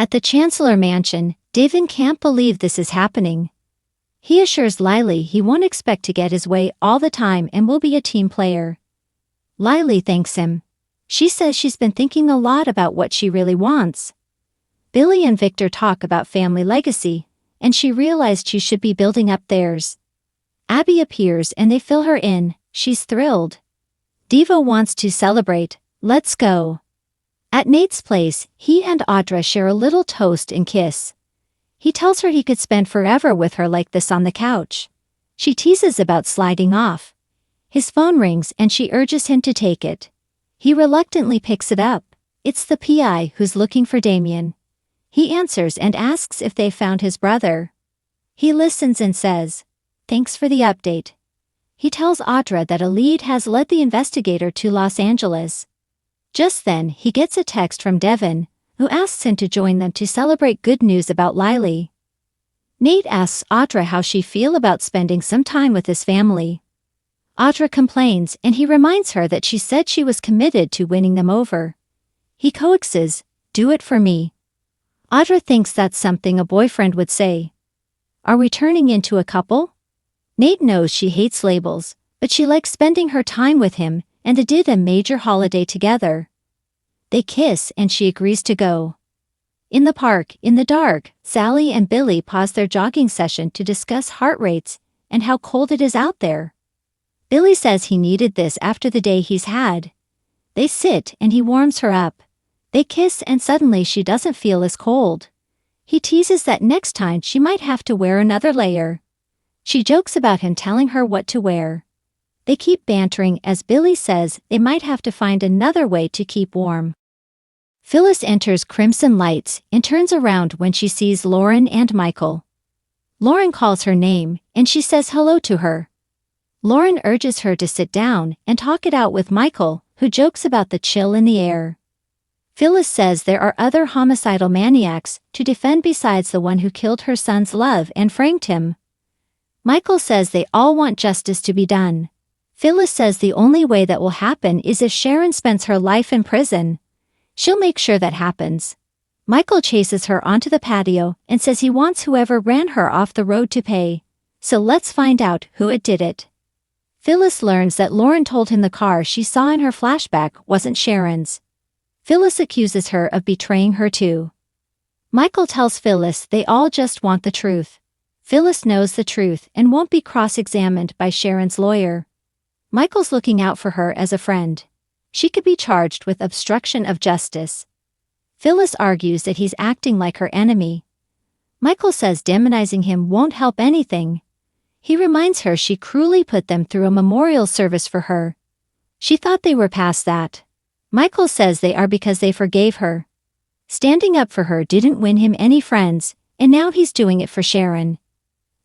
At the Chancellor Mansion, Devin can't believe this is happening. He assures Lily he won't expect to get his way all the time and will be a team player. Lily thanks him. She says she's been thinking a lot about what she really wants. Billy and Victor talk about family legacy, and she realized she should be building up theirs. Abby appears and they fill her in. She's thrilled. Devo wants to celebrate. Let's go. At Nate's place, he and Audra share a little toast and kiss. He tells her he could spend forever with her like this on the couch. She teases about sliding off. His phone rings and she urges him to take it. He reluctantly picks it up. It's the PI who's looking for Damien. He answers and asks if they found his brother. He listens and says, "Thanks for the update." He tells Audra that a lead has led the investigator to Los Angeles. Just then, he gets a text from Devin, who asks him to join them to celebrate good news about Lily. Nate asks Audra how she feels about spending some time with his family. Audra complains and he reminds her that she said she was committed to winning them over. He coaxes, "Do it for me." Audra thinks that's something a boyfriend would say. Are we turning into a couple? Nate knows she hates labels, but she likes spending her time with him, and they did a major holiday together. They kiss and she agrees to go. In the park, in the dark, Sally and Billy pause their jogging session to discuss heart rates and how cold it is out there. Billy says he needed this after the day he's had. They sit and he warms her up. They kiss and suddenly she doesn't feel as cold. He teases that next time she might have to wear another layer. She jokes about him telling her what to wear. They keep bantering as Billy says they might have to find another way to keep warm. Phyllis enters Crimson Lights and turns around when she sees Lauren and Michael. Lauren calls her name and she says hello to her. Lauren urges her to sit down and talk it out with Michael, who jokes about the chill in the air. Phyllis says there are other homicidal maniacs to defend besides the one who killed her son's love and framed him. Michael says they all want justice to be done. Phyllis says the only way that will happen is if Sharon spends her life in prison. She'll make sure that happens. Michael chases her onto the patio and says he wants whoever ran her off the road to pay. So let's find out who did it. Phyllis learns that Lauren told him the car she saw in her flashback wasn't Sharon's. Phyllis accuses her of betraying her too. Michael tells Phyllis they all just want the truth. Phyllis knows the truth and won't be cross-examined by Sharon's lawyer. Michael's looking out for her as a friend. She could be charged with obstruction of justice. Phyllis argues that he's acting like her enemy. Michael says demonizing him won't help anything. He reminds her she cruelly put them through a memorial service for her. She thought they were past that. Michael says they are because they forgave her. Standing up for her didn't win him any friends, and now he's doing it for Sharon.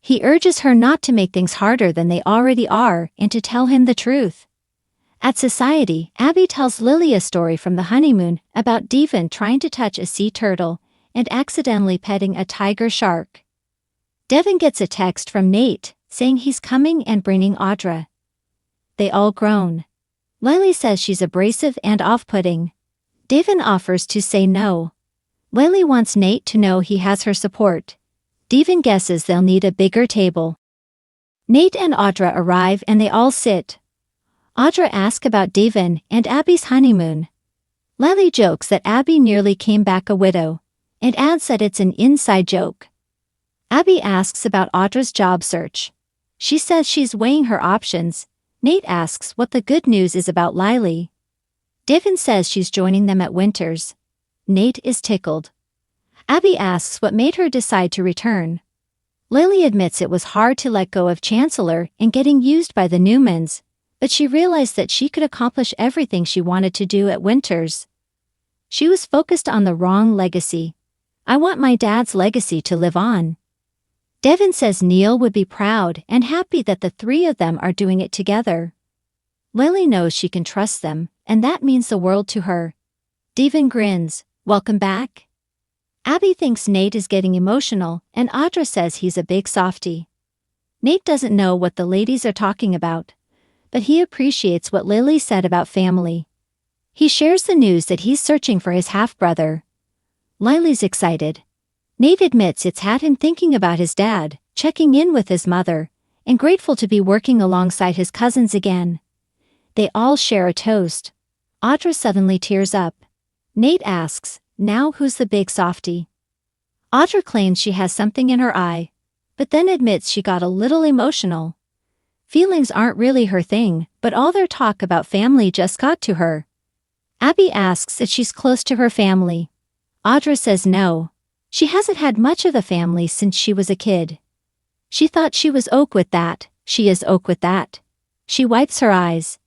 He urges her not to make things harder than they already are and to tell him the truth. At Society, Abby tells Lily a story from the honeymoon about Devin trying to touch a sea turtle and accidentally petting a tiger shark. Devin gets a text from Nate saying he's coming and bringing Audra. They all groan. Lily says she's abrasive and off-putting. Devin offers to say no. Lily wants Nate to know he has her support. Devin guesses they'll need a bigger table. Nate and Audra arrive and they all sit. Audra asks about Devin and Abby's honeymoon. Lily jokes that Abby nearly came back a widow, and adds that it's an inside joke. Abby asks about Audra's job search. She says she's weighing her options. Nate asks what the good news is about Lily. Devin says she's joining them at Winters. Nate is tickled. Abby asks what made her decide to return. Lily admits it was hard to let go of Chancellor and getting used by the Newmans, but she realized that she could accomplish everything she wanted to do at Winters. She was focused on the wrong legacy. I want my dad's legacy to live on. Devin says Neil would be proud and happy that the three of them are doing it together. Lily knows she can trust them, and that means the world to her. Devin grins. Welcome back. Abby thinks Nate is getting emotional, and Audra says he's a big softie. Nate doesn't know what the ladies are talking about, but he appreciates what Lily said about family. He shares the news that he's searching for his half-brother. Lily's excited. Nate admits it's had him thinking about his dad, checking in with his mother, and grateful to be working alongside his cousins again. They all share a toast. Audra suddenly tears up. Nate asks, "Now who's the big softie?" Audra claims she has something in her eye, but then admits she got a little emotional. Feelings aren't really her thing, but all their talk about family just got to her. Abby asks if she's close to her family. Audra says no. She hasn't had much of a family since she was a kid. She thought she was oak with that, she is oak with that. She wipes her eyes.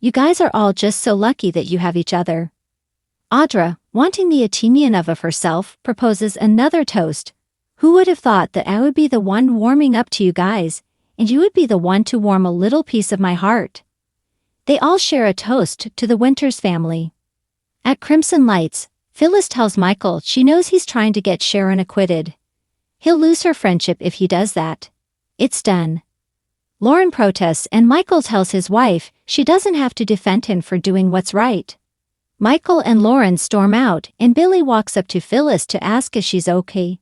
You guys are all just so lucky that you have each other. Audra, wanting the opinion of herself, proposes another toast. Who would have thought that I would be the one warming up to you guys, and you would be the one to warm a little piece of my heart? They all share a toast to the Winters family. At Crimson Lights, Phyllis tells Michael she knows he's trying to get Sharon acquitted. He'll lose her friendship if he does that. It's done. Lauren protests and Michael tells his wife she doesn't have to defend him for doing what's right. Michael and Lauren storm out and Billy walks up to Phyllis to ask if she's okay.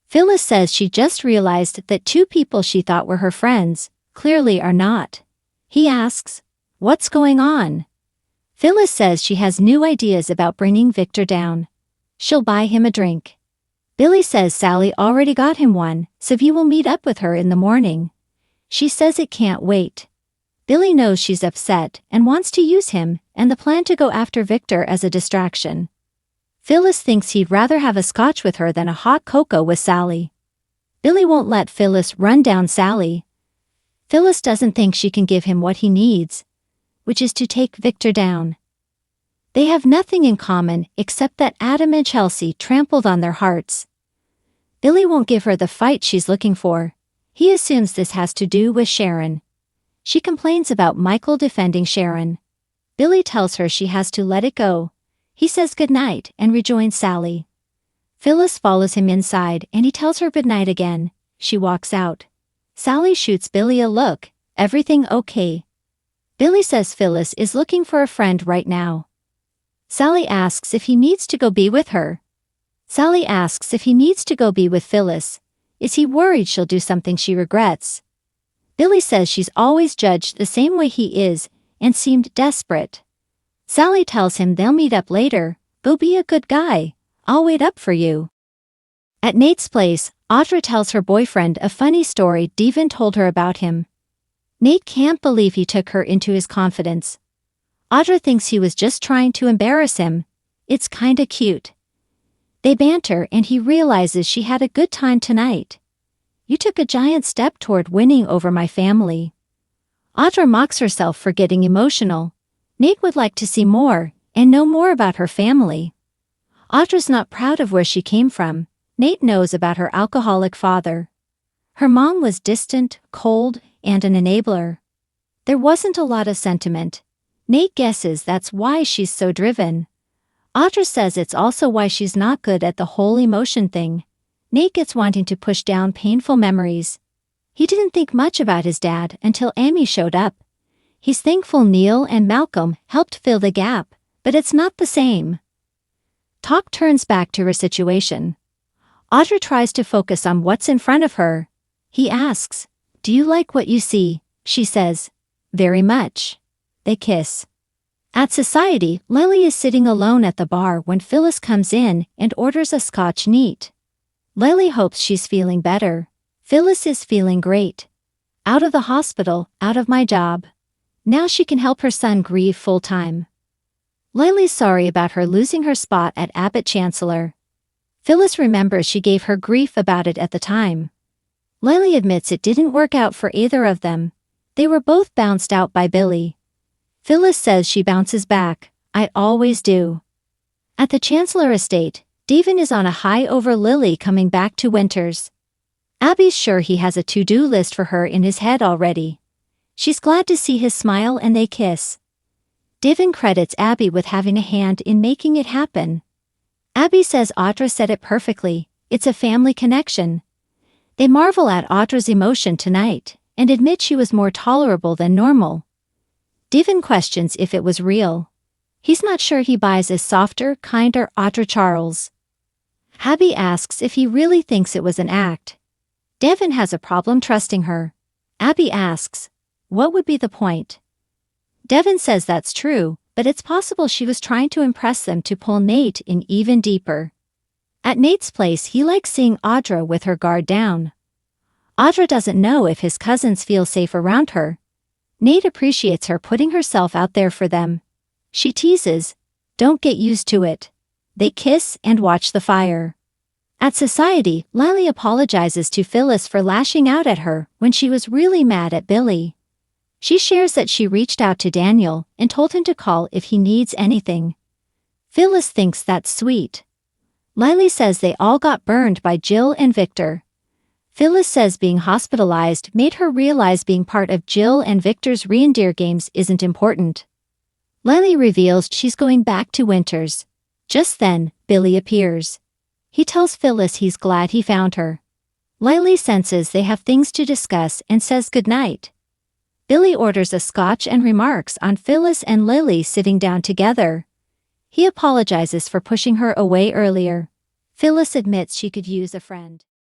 Phyllis says she just realized that two people she thought were her friends clearly are not. He asks, "What's going on?" Phyllis says she has new ideas about bringing Victor down. She'll buy him a drink. Billy says Sally already got him one, so he will meet up with her in the morning. She says it can't wait. Billy knows she's upset and wants to use him and the plan to go after Victor as a distraction. Phyllis thinks he'd rather have a scotch with her than a hot cocoa with Sally. Billy won't let Phyllis run down Sally. Phyllis doesn't think she can give him what he needs, which is to take Victor down. They have nothing in common except that Adam and Chelsea trampled on their hearts. Billy won't give her the fight she's looking for. He assumes this has to do with Sharon. She complains about Michael defending Sharon. Billy tells her she has to let it go. He says goodnight and rejoins Sally. Phyllis follows him inside and he tells her goodnight again. She walks out. Sally shoots Billy a look. Everything okay? Billy says Phyllis is looking for a friend right now. Sally asks if he needs to go be with her. Sally asks if he needs to go be with Phyllis. Is he worried she'll do something she regrets? Billy says she's always judged the same way he is and seemed desperate. Sally tells him they'll meet up later. Go be a good guy. I'll wait up for you. At Nate's place, Audra tells her boyfriend a funny story Devin told her about him. Nate can't believe he took her into his confidence. Audra thinks he was just trying to embarrass him. It's kinda cute. They banter and he realizes she had a good time tonight. You took a giant step toward winning over my family. Audra mocks herself for getting emotional. Nate would like to see more and know more about her family. Audra's not proud of where she came from. Nate knows about her alcoholic father. Her mom was distant, cold, and an enabler. There wasn't a lot of sentiment. Nate guesses that's why she's so driven. Audra says it's also why she's not good at the whole emotion thing. Nate gets wanting to push down painful memories. He didn't think much about his dad until Amy showed up. He's thankful Neil and Malcolm helped fill the gap, but it's not the same. Talk turns back to her situation. Audra tries to focus on what's in front of her. He asks, "Do you like what you see?" She says, "Very much." They kiss. At Society, Lily is sitting alone at the bar when Phyllis comes in and orders a scotch neat. Lily hopes she's feeling better. Phyllis is feeling great. Out of the hospital, out of my job. Now she can help her son grieve full-time. Lily's sorry about her losing her spot at Abbott Chancellor. Phyllis remembers she gave her grief about it at the time. Lily admits it didn't work out for either of them. They were both bounced out by Billy. Phyllis says she bounces back. I always do. At the Chancellor estate, Devin is on a high over Lily coming back to Winters. Abby's sure he has a to-do list for her in his head already. She's glad to see his smile and they kiss. Devin credits Abby with having a hand in making it happen. Abby says Audra said it perfectly. It's a family connection. They marvel at Audra's emotion tonight and admit she was more tolerable than normal. Devin questions if it was real. He's not sure he buys a softer, kinder Audra Charles. Abby asks if he really thinks it was an act. Devin has a problem trusting her. Abby asks, what would be the point? Devin says that's true, but it's possible she was trying to impress them to pull Nate in even deeper. At Nate's place, he likes seeing Audra with her guard down. Audra doesn't know if his cousins feel safe around her. Nate appreciates her putting herself out there for them. She teases, don't get used to it. They kiss and watch the fire. At society, Lily apologizes to Phyllis for lashing out at her when she was really mad at Billy. She shares that she reached out to Daniel and told him to call if he needs anything. Phyllis thinks that's sweet. Lily says they all got burned by Jill and Victor. Phyllis says being hospitalized made her realize being part of Jill and Victor's reindeer games isn't important. Lily reveals she's going back to Winters. Just then, Billy appears. He tells Phyllis he's glad he found her. Lily senses they have things to discuss and says goodnight. Billy orders a scotch and remarks on Phyllis and Lily sitting down together. He apologizes for pushing her away earlier. Phyllis admits she could use a friend.